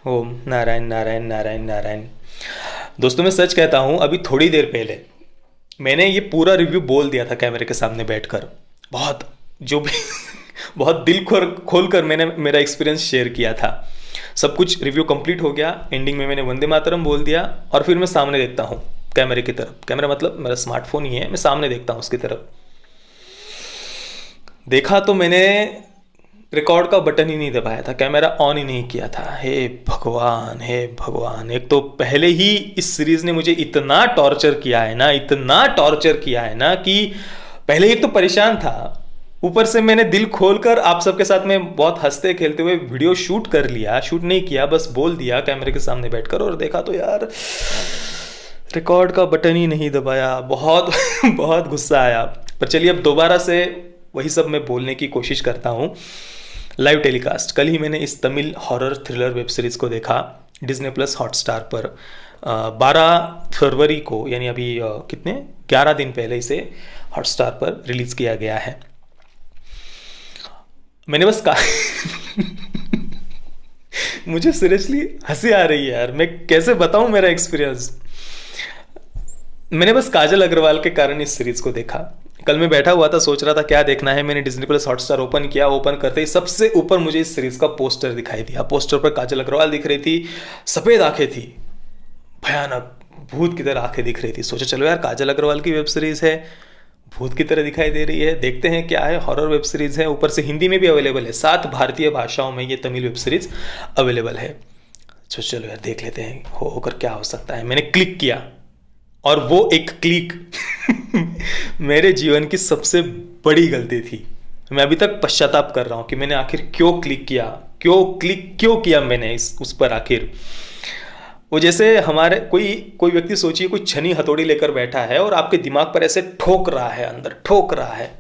ओम नारायण नारायण नारायण नारायण। दोस्तों मैं सच कहता हूँ, अभी थोड़ी देर पहले मैंने ये पूरा रिव्यू बोल दिया था कैमरे के सामने बैठकर। बहुत जो भी बहुत दिल खोल कर मैंने मेरा एक्सपीरियंस शेयर किया था। सब कुछ रिव्यू कंप्लीट हो गया। एंडिंग में मैंने वंदे मातरम बोल दिया और फिर मैं सामने देखता हूँ कैमरे की तरफ। कैमरा मतलब मेरा स्मार्टफोन ही है, मैं सामने देखता हूँ उसकी तरफ। देखा तो मैंने रिकॉर्ड का बटन ही नहीं दबाया था, कैमरा ऑन ही नहीं किया था। हे भगवान, हे भगवान। एक तो पहले ही इस सीरीज ने मुझे इतना टॉर्चर किया है ना, इतना टॉर्चर किया है ना कि पहले एक तो परेशान था, ऊपर से मैंने दिल खोलकर आप सबके साथ में बहुत हंसते खेलते हुए वीडियो शूट कर लिया। शूट नहीं किया, बस बोल दिया कैमरे के सामने बैठकर। और देखा तो यार रिकॉर्ड का बटन ही नहीं दबाया। बहुत बहुत गुस्सा आया। पर चलिए अब दोबारा से वही सब मैं बोलने की कोशिश करता हूँ। लाइव टेलीकास्ट कल ही मैंने इस Tamil horror thriller web series को देखा डिज्नी प्लस हॉटस्टार पर। 12 फरवरी को, यानी अभी कितने 11 दिन पहले इसे हॉटस्टार पर रिलीज किया गया है। मैंने बस मुझे सीरियसली हंसी आ रही है यार, मैं कैसे बताऊं मेरा एक्सपीरियंस। मैंने बस काजल अग्रवाल के कारण इस सीरीज को देखा। कल मैं बैठा हुआ था, सोच रहा था क्या देखना है। मैंने डिज्नी प्लस हॉटस्टार ओपन किया। ओपन करते ही सबसे ऊपर मुझे इस सीरीज का पोस्टर दिखाई दिया। पोस्टर पर काजल अग्रवाल दिख रही थी, सफेद आंखें थी, भयानक भूत की तरह आंखें दिख रही थी। सोचा चलो यार काजल अग्रवाल की वेब सीरीज है, भूत की तरह दिखाई दे रही है, देखते हैं क्या है। हॉरर वेब सीरीज है, ऊपर से हिंदी में भी अवेलेबल है। 7 भारतीय भाषाओं में ये तमिल वेब सीरीज अवेलेबल है। चलो यार देख लेते हैं होकर क्या हो सकता है। मैंने क्लिक किया और वो एक क्लिक मेरे जीवन की सबसे बड़ी गलती थी। मैं अभी तक पश्चाताप कर रहा हूं कि मैंने आखिर क्यों क्लिक किया, क्यों किया मैंने उस पर आखिर। वो जैसे हमारे कोई व्यक्ति, सोचिए कोई छनी हथौड़ी लेकर बैठा है और आपके दिमाग पर ऐसे ठोक रहा है, अंदर ठोक रहा है।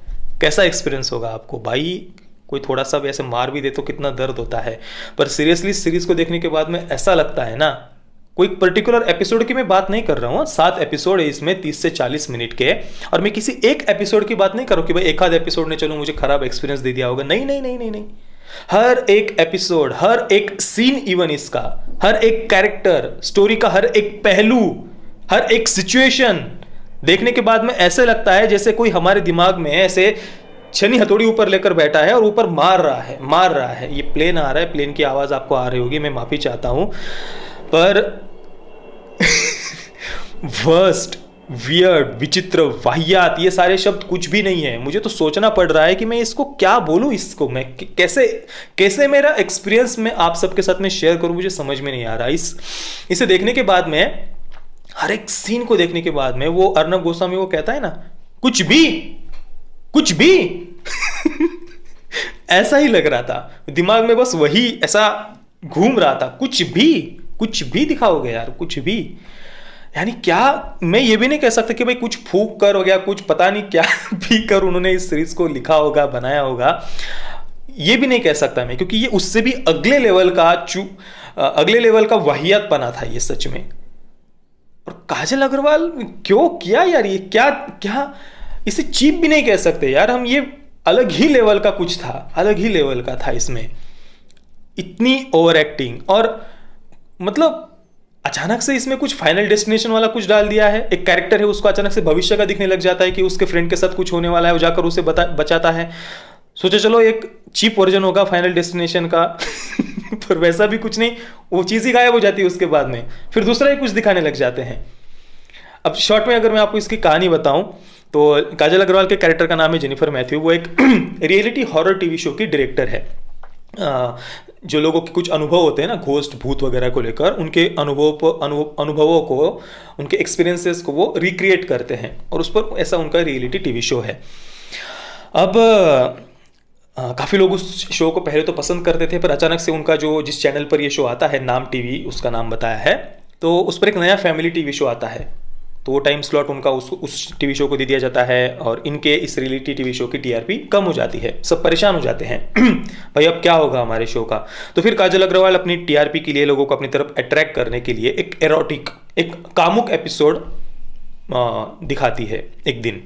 कैसा एक्सपीरियंस होगा आपको भाई। कोई थोड़ा सा भी ऐसे मार भी दे तो कितना दर्द होता है। पर सीरियसली सीरीज को देखने के बाद में ऐसा लगता है ना, कोई पर्टिकुलर एपिसोड की मैं बात नहीं कर रहा हूँ। 7 एपिसोड है इसमें, 30 से 40 मिनट के। और मैं किसी एक एपिसोड की बात नहीं कर रहा हूँ कि भाई एक आध एपिसोड ने चलो मुझे खराब एक्सपीरियंस दे दिया होगा। नहीं नहीं नहीं नहीं नहीं। हर एक एपिसोड, हर एक सीन, इवन इसका हर एक कैरेक्टर, स्टोरी का हर एक पहलू, हर एक सिचुएशन देखने के बाद में ऐसे लगता है जैसे कोई हमारे दिमाग में ऐसे छनी हथौड़ी ऊपर लेकर बैठा है और ऊपर मार रहा है। ये प्लेन आ रहा है, प्लेन की आवाज आपको आ रही होगी, मैं माफी चाहता हूं। पर वर्स्ट, वियर्ड, विचित्र, वाहियात, ये सारे शब्द कुछ भी नहीं है। मुझे तो सोचना पड़ रहा है कि मैं इसको क्या बोलूं, इसको मैं कैसे मेरा एक्सपीरियंस मैं आप सबके साथ में शेयर करूं, मुझे समझ में नहीं आ रहा। इसे देखने के बाद में, हर एक सीन को देखने के बाद में, वो अर्नब गोस्वामी वो कहता है ना, कुछ भी ऐसा ही लग रहा था दिमाग में, बस वही ऐसा घूम रहा था। कुछ भी दिखाओगे यार, कुछ भी। यानी क्या, मैं ये भी नहीं कह सकता कि भाई कुछ फूक कर हो गया, कुछ पता नहीं क्या भी कर उन्होंने इस सीरीज को लिखा होगा, बनाया होगा। ये भी नहीं कह सकता मैं, क्योंकि ये उससे भी अगले लेवल का वाहियात बना था ये सच में। और काजल अग्रवाल क्यों किया यार ये, क्या इसे चीप भी नहीं कह सकते यार हम। ये अलग ही लेवल का कुछ था, अलग ही लेवल का था इसमें। इतनी ओवर एक्टिंग, और मतलब अचानक से इसमें कुछ फाइनल डेस्टिनेशन वाला कुछ डाल दिया है। एक कैरेक्टर है, उसको अचानक से भविष्य का दिखने लग जाता है कि उसके फ्रेंड के साथ कुछ होने वाला है, वो जाकर उसे बचाता है। सोचे चलो एक चीप वर्जन होगा फाइनल डेस्टिनेशन का पर वैसा भी कुछ नहीं, वो चीज़ ही गायब हो जाती है उसके बाद में। फिर दूसरा ही कुछ दिखाने लग जाते हैं। अब शॉर्ट में अगर मैं आपको इसकी कहानी बताऊं तो काजल अग्रवाल के कैरेक्टर का नाम है जेनिफर मैथ्यू। वो एक रियलिटी हॉरर टीवी शो की डायरेक्टर है। जो लोगों के कुछ अनुभव होते हैं ना, घोस्ट, भूत वगैरह को लेकर, उनके अनुभवों को, उनके एक्सपीरियंसेस को वो रिक्रिएट करते हैं, और उस पर ऐसा उनका रियलिटी टीवी शो है। अब काफ़ी लोग उस शो को पहले तो पसंद करते थे, पर अचानक से उनका जिस चैनल पर ये शो आता है, नाम टीवी उसका नाम बताया है, तो उस पर एक नया फैमिली टीवी शो आता है। तो वो टाइम स्लॉट उनका उस टीवी शो को दे दिया जाता है, और इनके इस रियलिटी टीवी शो की टीआरपी कम हो जाती है। सब परेशान हो जाते हैं भाई अब क्या होगा हमारे शो का। तो फिर काजल अग्रवाल अपनी टीआरपी के लिए, लोगों को अपनी तरफ अट्रैक्ट करने के लिए एक एरोटिक, एक कामुक एपिसोड दिखाती है। एक दिन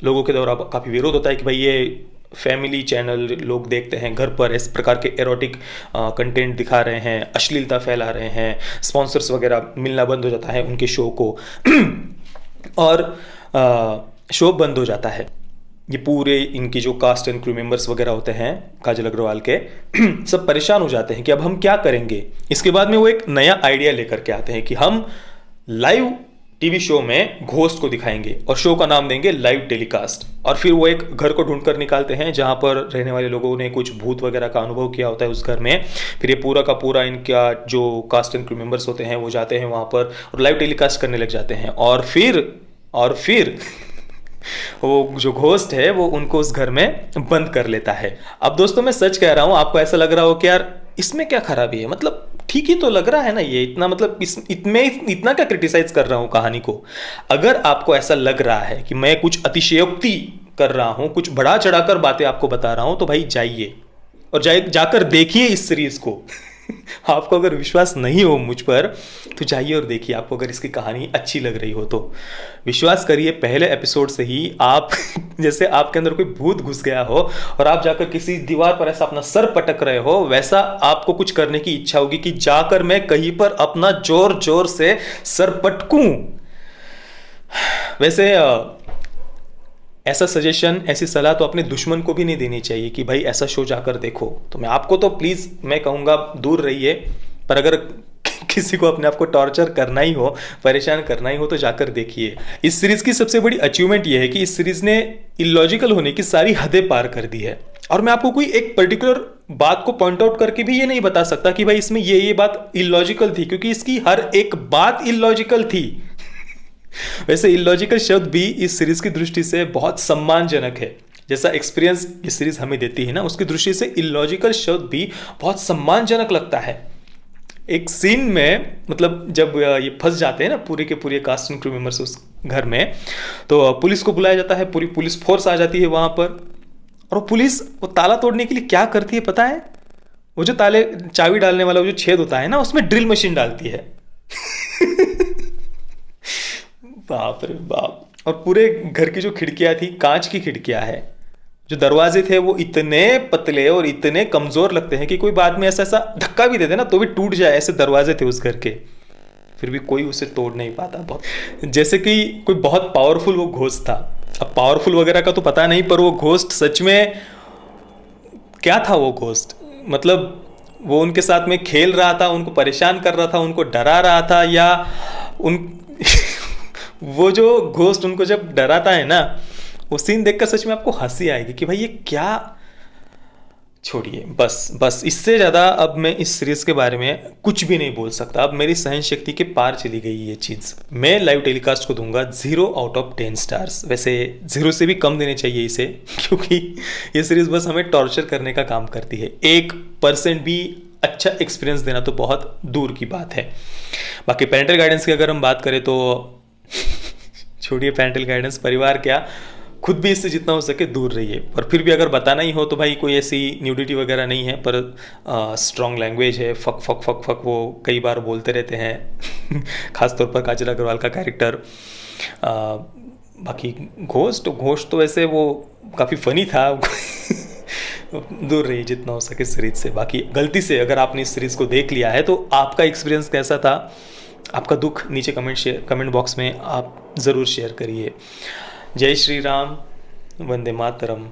लोगों के द्वारा काफ़ी विरोध होता है कि भाई ये फैमिली चैनल लोग देखते हैं घर पर, इस प्रकार के एरोटिक कंटेंट दिखा रहे हैं, अश्लीलता फैला रहे हैं, स्पॉन्सर्स वगैरह मिलना बंद हो जाता है उनके शो को और शो बंद हो जाता है। ये पूरे इनकी जो कास्ट एंड क्रू मेंबर्स वगैरह होते हैं काजल अग्रवाल के सब परेशान हो जाते हैं कि अब हम क्या करेंगे। इसके बाद में वो एक नया आइडिया लेकर के आते हैं कि हम लाइव टीवी शो में घोस्ट को दिखाएंगे और शो का नाम देंगे लाइव टेलीकास्ट। और फिर वो एक घर को ढूंढ कर निकालते हैं जहां पर रहने वाले लोगों ने कुछ भूत वगैरह का अनुभव किया होता है उस घर में। फिर ये पूरा का पूरा इनका जो कास्ट एंड क्रू मेंबर्स होते हैं वो जाते हैं वहां पर और लाइव टेलीकास्ट करने लग जाते हैं। और फिर वो जो घोस्ट है वो उनको उस घर में बंद कर लेता है। अब दोस्तों मैं सच कह रहा हूं, आपको ऐसा लग रहा हो कि यार इसमें क्या खराबी है, मतलब ठीक ही तो लग रहा है ना ये, इतना मतलब इतना क्या क्रिटिसाइज कर रहा हूं कहानी को। अगर आपको ऐसा लग रहा है कि मैं कुछ अतिशयोक्ति कर रहा हूं, कुछ बढ़ा चढ़ाकर बातें आपको बता रहा हूं, तो भाई जाइए और जाकर देखिए इस सीरीज को आपको अगर विश्वास नहीं हो मुझ पर तो जाइए और देखिए। आपको अगर इसकी कहानी अच्छी लग रही हो तो विश्वास करिए, पहले एपिसोड से ही आप जैसे आपके अंदर कोई भूत घुस गया हो और आप जाकर किसी दीवार पर ऐसा अपना सर पटक रहे हो, वैसा आपको कुछ करने की इच्छा होगी कि जाकर मैं कहीं पर अपना जोर जोर से सर पटकूं। वैसे ऐसा सजेशन, ऐसी सलाह तो अपने दुश्मन को भी नहीं देनी चाहिए कि भाई ऐसा शो जाकर देखो। तो मैं आपको तो प्लीज मैं कहूंगा दूर रहिए, पर अगर किसी को अपने आप को टॉर्चर करना ही हो, परेशान करना ही हो तो जाकर देखिए। इस सीरीज की सबसे बड़ी अचीवमेंट यह है कि इस सीरीज ने इलॉजिकल होने की सारी हदें पार कर दी है। और मैं आपको कोई एक पर्टिकुलर बात को पॉइंट आउट करके भी ये नहीं बता सकता कि भाई इसमें ये बात इलॉजिकल थी, क्योंकि इसकी हर एक बात इलॉजिकल थी। वैसे इलॉजिकल शब्द भी इस सीरीज की दृष्टि से बहुत सम्मानजनक है। जैसा एक्सपीरियंस ये सीरीज हमें देती है ना, उसकी दृष्टि से इलॉजिकल शब्द भी बहुत सम्मानजनक लगता है। एक सीन में मतलब जब ये फंस जाते हैं ना पूरे के पूरे कास्ट एंड क्रू मेंबर्स उस घर में, तो पुलिस को बुलाया जाता है, पूरी पुलिस फोर्स आ जाती है वहां पर। और पुलिस वो ताला तोड़ने के लिए क्या करती है पता है? वो जो ताले चाबी डालने वाला वो जो छेद होता है ना, उसमें ड्रिल मशीन डालती है। बाप रे बाप। और पूरे घर की जो खिड़कियां थी कांच की खिड़कियां है, जो दरवाजे थे वो इतने पतले और इतने कमजोर लगते हैं कि कोई बाद में ऐसा धक्का भी दे दे ना तो भी टूट जाए, ऐसे दरवाजे थे उस घर के। फिर भी कोई उसे तोड़ नहीं पाता, बहुत जैसे कि कोई बहुत पावरफुल वो घोस्ट था। अब पावरफुल वगैरह का तो पता नहीं, पर वो घोस्ट सच में क्या था? वो घोस्ट मतलब वो उनके साथ में खेल रहा था, उनको परेशान कर रहा था, उनको डरा रहा था, या उन वो जो घोस्ट उनको जब डराता है ना, वो सीन देखकर सच में आपको हंसी आएगी कि भाई ये क्या। छोड़िए, बस इससे ज़्यादा अब मैं इस सीरीज के बारे में कुछ भी नहीं बोल सकता। अब मेरी सहन शक्ति के पार चली गई ये चीज़। मैं लाइव टेलीकास्ट को दूंगा 0 आउट ऑफ 10 स्टार्स। वैसे 0 से भी कम देने चाहिए इसे, क्योंकि ये सीरीज बस हमें टॉर्चर करने का काम करती है। 1% भी अच्छा एक्सपीरियंस देना तो बहुत दूर की बात है। बाकी पेरेंटल गाइडेंस की अगर हम बात करें तो छोड़िए पेरेंटल गाइडेंस, परिवार क्या, खुद भी इससे जितना हो सके दूर रहिए। पर फिर भी अगर बताना ही हो तो भाई कोई ऐसी न्यूडिटी वगैरह नहीं है, पर स्ट्रॉन्ग लैंग्वेज है, फक फक फक फक वो कई बार बोलते रहते हैं खासतौर पर काजल अग्रवाल का कैरेक्टर। बाकी घोस्ट तो वैसे वो काफ़ी फनी था दूर रहिए जितना हो सके सीरीज से। बाकी गलती से अगर आपने इस सीरीज को देख लिया है तो आपका एक्सपीरियंस कैसा था, आपका दुख नीचे कमेंट बॉक्स में आप ज़रूर शेयर करिए। जय श्री राम, वंदे मातरम।